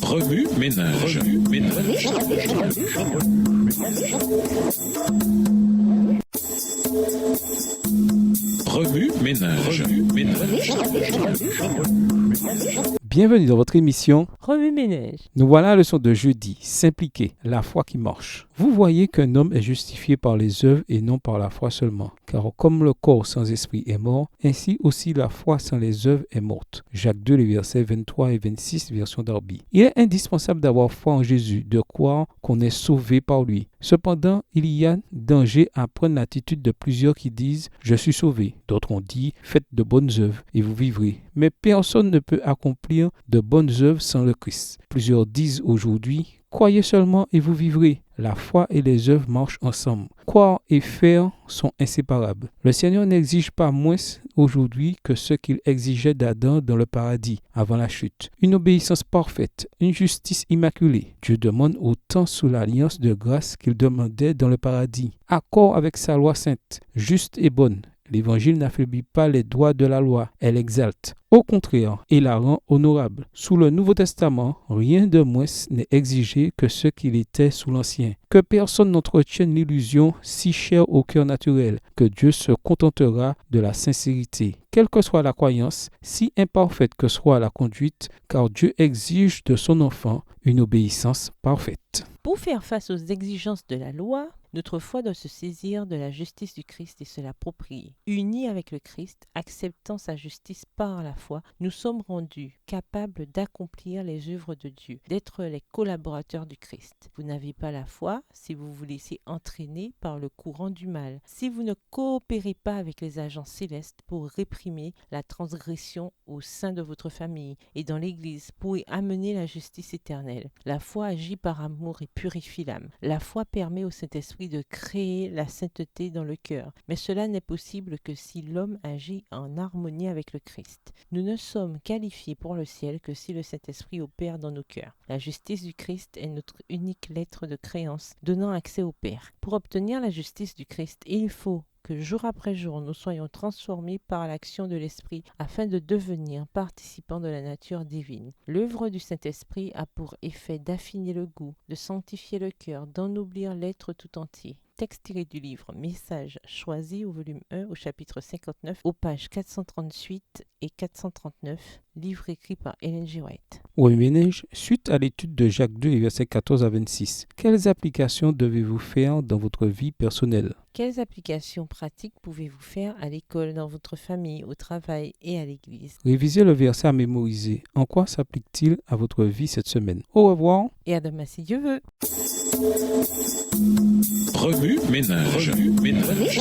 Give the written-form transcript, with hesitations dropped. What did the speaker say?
Remue ménage. Remue ménage. Bienvenue dans votre émission Remue ménage. Nous voilà à la leçon de jeudi, s'impliquer, la foi qui marche. Vous voyez qu'un homme est justifié par les œuvres et non par la foi seulement. Car comme le corps sans esprit est mort, ainsi aussi la foi sans les œuvres est morte. Jacques 2, les versets 23 et 26, version Darby. Il est indispensable d'avoir foi en Jésus, de croire qu'on est sauvé par lui. Cependant, il y a danger à prendre l'attitude de plusieurs qui disent « Je suis sauvé ». D'autres ont dit « Faites de bonnes œuvres et vous vivrez ». Mais personne ne peut accomplir de bonnes œuvres sans le Christ. Plusieurs disent aujourd'hui « Croyez seulement et vous vivrez ». La foi et les œuvres marchent ensemble. Croire et faire sont inséparables. Le Seigneur n'exige pas moins aujourd'hui que ce qu'il exigeait d'Adam dans le paradis avant la chute. Une obéissance parfaite, une justice immaculée. Dieu demande autant sous l'alliance de grâce qu'il demandait dans le paradis. Accord avec sa loi sainte, juste et bonne. L'Évangile n'affaiblit pas les droits de la loi, elle l'exalte. Au contraire, il la rend honorable. Sous le Nouveau Testament, rien de moins n'est exigé que ce qu'il était sous l'Ancien. Que personne n'entretienne l'illusion si chère au cœur naturel, que Dieu se contentera de la sincérité. Quelle que soit la croyance, si imparfaite que soit la conduite, car Dieu exige de son enfant une obéissance parfaite. Pour faire face aux exigences de la loi, notre foi doit se saisir de la justice du Christ et se l'approprier. Unis avec le Christ, acceptant sa justice par la foi, nous sommes rendus capables d'accomplir les œuvres de Dieu, d'être les collaborateurs du Christ. Vous n'avez pas la foi si vous vous laissez entraîner par le courant du mal, si vous ne coopérez pas avec les agents célestes pour réprimer la transgression au sein de votre famille et dans l'Église pour y amener la justice éternelle. La foi agit par amour et purifie l'âme. La foi permet au Saint-Esprit de créer la sainteté dans le cœur, mais cela n'est possible que si l'homme agit en harmonie avec le Christ. Nous ne sommes qualifiés pour le ciel que si le Saint-Esprit opère dans nos cœurs. La justice du Christ est notre unique lettre de créance, donnant accès au Père. Pour obtenir la justice du Christ, il faut que jour après jour, nous soyons transformés par l'action de l'Esprit afin de devenir participants de la nature divine. L'œuvre du Saint-Esprit a pour effet d'affiner le goût, de sanctifier le cœur, d'ennoblir l'être tout entier. Texte tiré du livre Messages choisis au volume 1 au chapitre 59 aux pages 438 et 439, livre écrit par Ellen G. White. Remue ménage, suite à l'étude de Jacques 2, versets 14 à 26, quelles applications devez-vous faire dans votre vie personnelle? Quelles applications pratiques pouvez-vous faire à l'école, dans votre famille, au travail et à l'église? Révisez le verset à mémoriser. En quoi s'applique-t-il à votre vie cette semaine? Au revoir. Et à demain si Dieu veut. Remue ménage. Remue ménage.